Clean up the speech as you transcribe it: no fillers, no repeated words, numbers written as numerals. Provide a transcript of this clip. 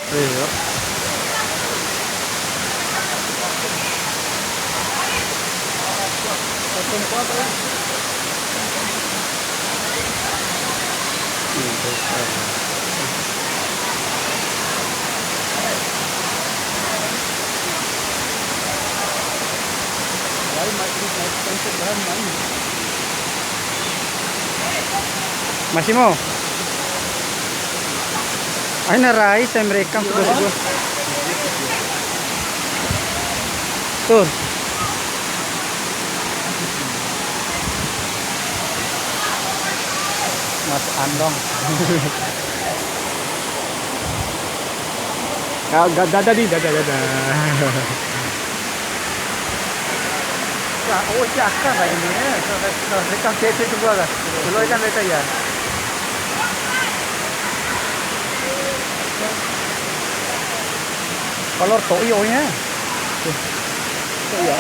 Iya. Potong kuat ya. Lain masih expensive bahan main. Masih mau? Ay, naray sa mereka siguro. Tuh. Mas andong. Dada di dada. Ya, oh siapa lah ini ya? Mereka kece juga lah. Dulu kan mereka ya. Color toyo nya. Toyo.